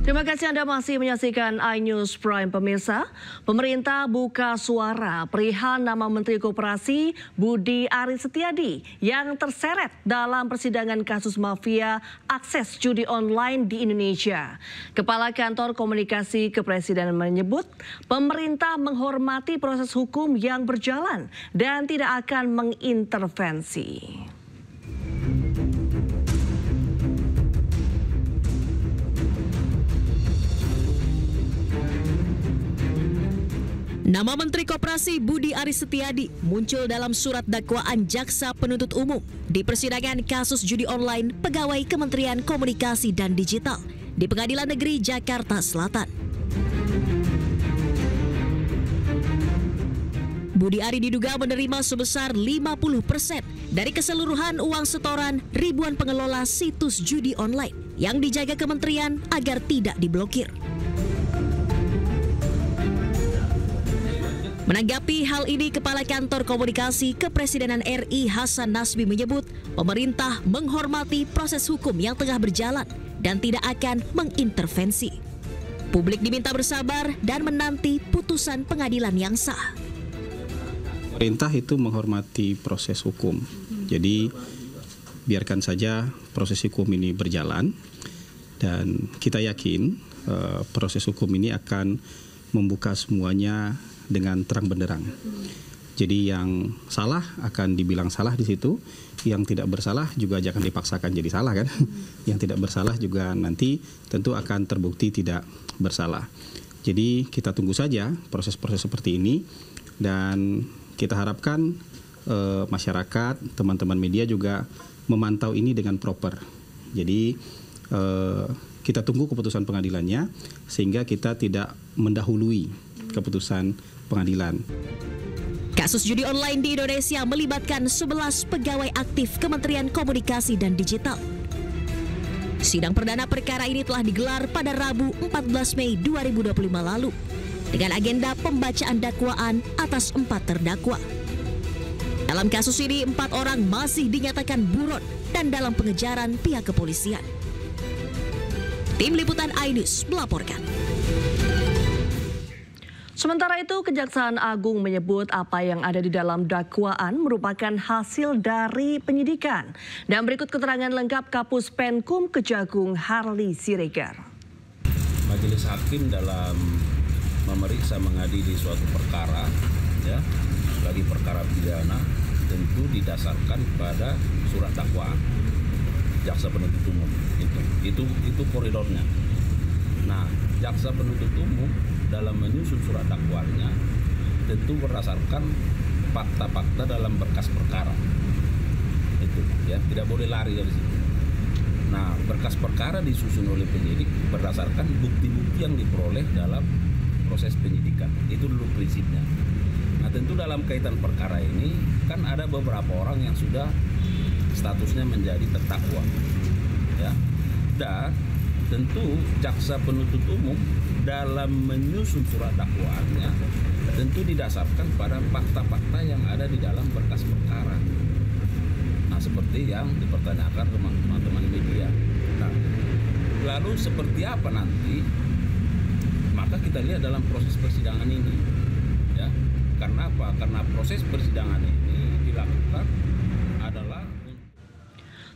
Terima kasih Anda masih menyaksikan iNews Prime pemirsa. Pemerintah buka suara perihal nama Menteri Koperasi Budi Aris Setiadi yang terseret dalam persidangan kasus mafia akses judi online di Indonesia. Kepala Kantor Komunikasi Kepresidenan menyebut pemerintah menghormati proses hukum yang berjalan dan tidak akan mengintervensi. Nama Menteri Koperasi Budi Aris Setiadi muncul dalam surat dakwaan Jaksa Penuntut Umum di persidangan kasus judi online pegawai Kementerian Komunikasi dan Digital di Pengadilan Negeri Jakarta Selatan. Budi Ari diduga menerima sebesar 50% dari keseluruhan uang setoran ribuan pengelola situs judi online yang dijaga kementerian agar tidak diblokir. Menanggapi hal ini, Kepala Kantor Komunikasi Kepresidenan RI Hasan Nasbi menyebut pemerintah menghormati proses hukum yang tengah berjalan dan tidak akan mengintervensi. Publik diminta bersabar dan menanti putusan pengadilan yang sah. Pemerintah itu menghormati proses hukum, jadi biarkan saja proses hukum ini berjalan dan kita yakin proses hukum ini akan membuka semuanya dengan terang benderang. Jadi yang salah akan dibilang salah di situ, yang tidak bersalah juga jangan dipaksakan jadi salah kan. Yang tidak bersalah juga nanti tentu akan terbukti tidak bersalah. Jadi kita tunggu saja proses-proses seperti ini dan kita harapkan masyarakat, teman-teman media juga memantau ini dengan proper. Jadi kita tunggu keputusan pengadilannya sehingga kita tidak mendahului keputusan pengadilan. Kasus judi online di Indonesia melibatkan 11 pegawai aktif Kementerian Komunikasi dan Digital. Sidang perdana perkara ini telah digelar pada Rabu 14 Mei 2025 lalu dengan agenda pembacaan dakwaan atas 4 terdakwa. Dalam kasus ini 4 orang masih dinyatakan buron dan dalam pengejaran pihak kepolisian. Tim Liputan iNews melaporkan. Sementara itu, Kejaksaan Agung menyebut apa yang ada di dalam dakwaan merupakan hasil dari penyidikan. Dan berikut keterangan lengkap Kapus Penkum Kejagung Harley Siregar. Majelis Hakim dalam memeriksa mengadili suatu perkara, ya, bagi perkara pidana tentu didasarkan pada surat dakwaan jaksa penuntut umum. Itu koridornya. Nah, jaksa penuntut umum dalam menyusun surat dakwaannya tentu berdasarkan fakta-fakta dalam berkas perkara. Itu ya, tidak boleh lari dari situ. Nah, berkas perkara disusun oleh penyidik berdasarkan bukti-bukti yang diperoleh dalam proses penyidikan. Itu dulu prinsipnya. Nah, tentu dalam kaitan perkara ini kan ada beberapa orang yang sudah statusnya menjadi terdakwa. Ya. Dan tentu jaksa penuntut umum dalam menyusun surat dakwaannya tentu didasarkan pada fakta-fakta yang ada di dalam berkas perkara. Nah, seperti yang dipertanyakan teman-teman media. Nah, lalu seperti apa nanti? Maka kita lihat dalam proses persidangan ini, ya. Karena apa? Karena proses persidangan ini dilakukan adalah.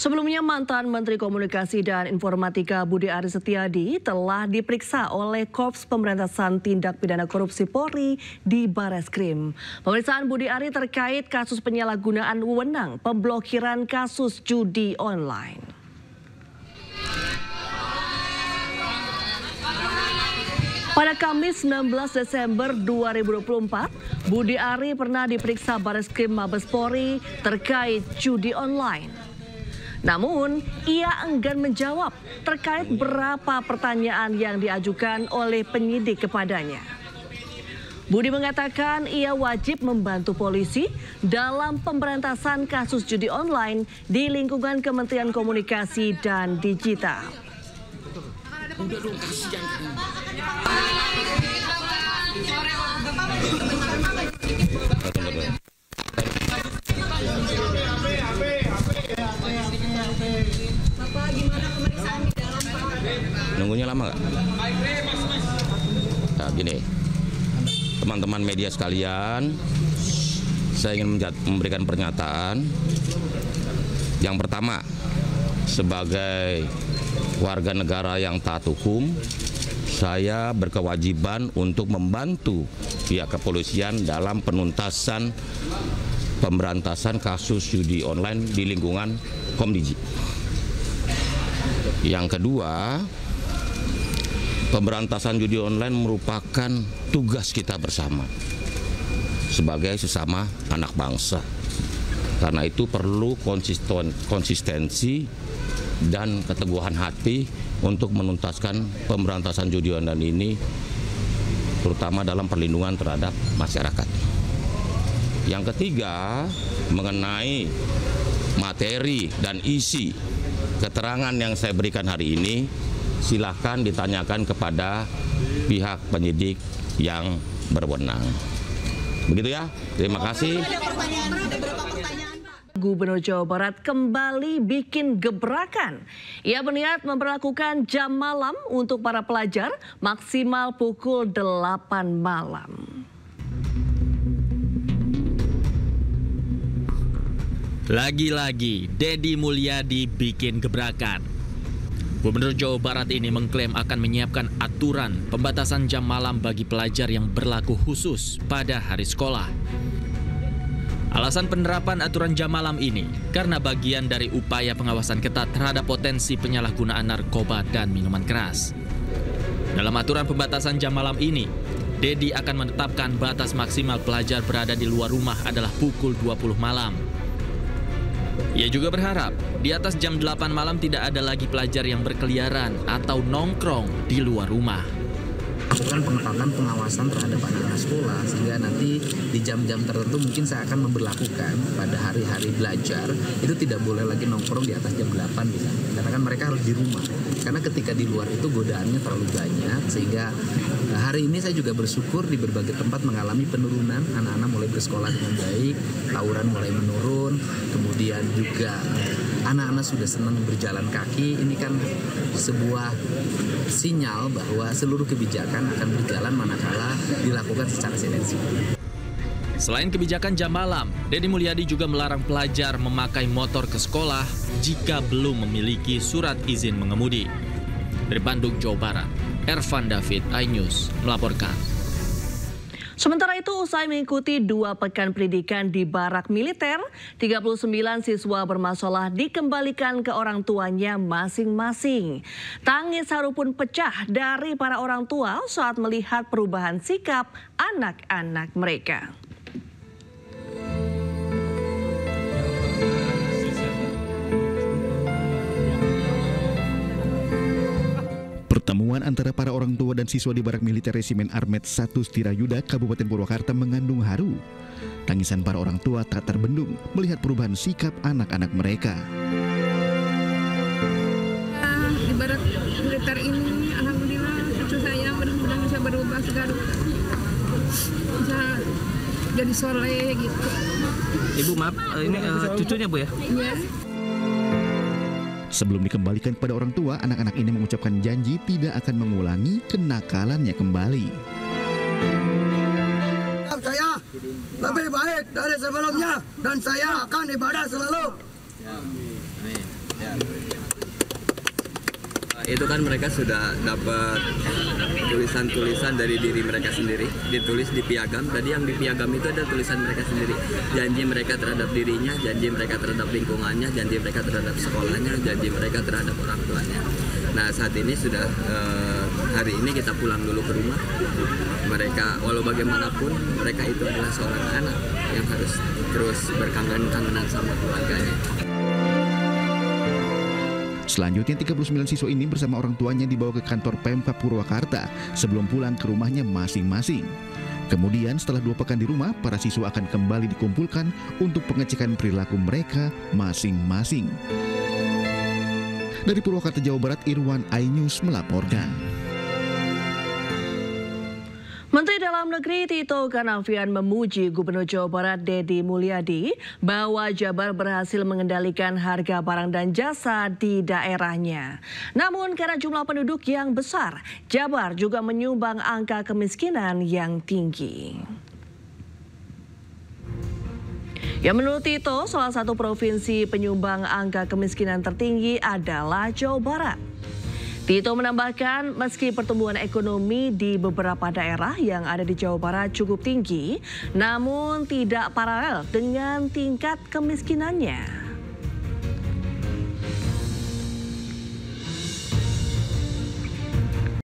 Sebelumnya, mantan Menteri Komunikasi dan Informatika Budi Aris Setiadi telah diperiksa oleh Korps Pemberantasan Tindak Pidana Korupsi Polri di Bareskrim. Pemeriksaan Budi Ari terkait kasus penyalahgunaan wewenang pemblokiran kasus judi online. Pada Kamis 19 Desember 2024, Budi Ari pernah diperiksa Bareskrim Mabes Polri terkait judi online. Namun, ia enggan menjawab terkait berapa pertanyaan yang diajukan oleh penyidik kepadanya. Budi mengatakan ia wajib membantu polisi dalam pemberantasan kasus judi online di lingkungan Kementerian Komunikasi dan Digital. Bapak, gimana pemeriksaan di dalam, Pak? Nunggunya lama nggak? Nah, gini, teman-teman media sekalian, saya ingin memberikan pernyataan. Yang pertama, sebagai warga negara yang taat hukum, saya berkewajiban untuk membantu pihak kepolisian dalam penuntasan pemberantasan kasus judi online di lingkungan Komdiji. Yang kedua, pemberantasan judi online merupakan tugas kita bersama sebagai sesama anak bangsa. Karena itu perlu konsistensi dan keteguhan hati untuk menuntaskan pemberantasan judi online ini, terutama dalam perlindungan terhadap masyarakat. Yang ketiga, mengenai materi dan isi keterangan yang saya berikan hari ini, silahkan ditanyakan kepada pihak penyidik yang berwenang. Begitu ya, terima kasih. Gubernur Jawa Barat kembali bikin gebrakan. Ia berniat memperlakukan jam malam untuk para pelajar maksimal pukul 8 malam. Lagi-lagi, Deddy Mulyadi bikin gebrakan. Gubernur Jawa Barat ini mengklaim akan menyiapkan aturan pembatasan jam malam bagi pelajar yang berlaku khusus pada hari sekolah. Alasan penerapan aturan jam malam ini karena bagian dari upaya pengawasan ketat terhadap potensi penyalahgunaan narkoba dan minuman keras. Dalam aturan pembatasan jam malam ini, Deddy akan menetapkan batas maksimal pelajar berada di luar rumah adalah pukul 20 malam. Ia juga berharap di atas jam 8 malam tidak ada lagi pelajar yang berkeliaran atau nongkrong di luar rumah. Lakukan pengetatan pengawasan terhadap anak-anak sekolah sehingga nanti di jam-jam tertentu mungkin saya akan memberlakukan pada hari-hari belajar itu tidak boleh lagi nongkrong di atas jam 8 misalnya, karena kan mereka harus di rumah, karena ketika di luar itu godaannya terlalu banyak. Sehingga hari ini saya juga bersyukur di berbagai tempat mengalami penurunan, anak-anak mulai bersekolah dengan baik, tawuran mulai menurun, kemudian juga anak-anak sudah senang berjalan kaki. Ini kan sebuah sinyal bahwa seluruh kebijakan akan berjalan manakala dilakukan secara silensius. Selain kebijakan jam malam, Deddy Mulyadi juga melarang pelajar memakai motor ke sekolah jika belum memiliki surat izin mengemudi. Dari Bandung, Jawa Barat, Ervan David, iNews melaporkan. Sementara itu, usai mengikuti 2 pekan pendidikan di barak militer, 39 siswa bermasalah dikembalikan ke orang tuanya masing-masing. Tangis haru pun pecah dari para orang tua saat melihat perubahan sikap anak-anak mereka. Pertemuan antara para orang tua dan siswa di barak militer Resimen Armet 1 Stirayuda, Kabupaten Purwakarta mengandung haru. Tangisan para orang tua tak terbendung melihat perubahan sikap anak-anak mereka. Di barak militer ini, alhamdulillah cucu saya benar-benar bisa berubah segala, bisa jadi soleh gitu. Ibu maaf, ini cucunya Bu ya? Iya. Sebelum dikembalikan kepada orang tua, anak-anak ini mengucapkan janji tidak akan mengulangi kenakalannya kembali. Saya lebih baik dari sebelumnya dan saya akan ibadah selalu. Itu kan mereka sudah dapat tulisan-tulisan dari diri mereka sendiri, ditulis di piagam. Tadi yang di piagam itu ada tulisan mereka sendiri, janji mereka terhadap dirinya, janji mereka terhadap lingkungannya, janji mereka terhadap sekolahnya, janji mereka terhadap orang tuanya. Nah, saat ini sudah hari ini kita pulang dulu ke rumah. Mereka walau bagaimanapun mereka itu adalah seorang anak yang harus terus berkangen-kangenan sama keluarganya. Selanjutnya 39 siswa ini bersama orang tuanya dibawa ke kantor Pemkab Purwakarta sebelum pulang ke rumahnya masing-masing. Kemudian setelah 2 pekan di rumah, para siswa akan kembali dikumpulkan untuk pengecekan perilaku mereka masing-masing. Dari Purwakarta, Jawa Barat, Irwan, iNews melaporkan. Menteri Dalam Negeri Tito Karnavian memuji Gubernur Jawa Barat Deddy Mulyadi bahwa Jabar berhasil mengendalikan harga barang dan jasa di daerahnya. Namun karena jumlah penduduk yang besar, Jabar juga menyumbang angka kemiskinan yang tinggi. Ya, menurut Tito, salah satu provinsi penyumbang angka kemiskinan tertinggi adalah Jawa Barat. Tito menambahkan meski pertumbuhan ekonomi di beberapa daerah yang ada di Jawa Barat cukup tinggi, namun tidak paralel dengan tingkat kemiskinannya.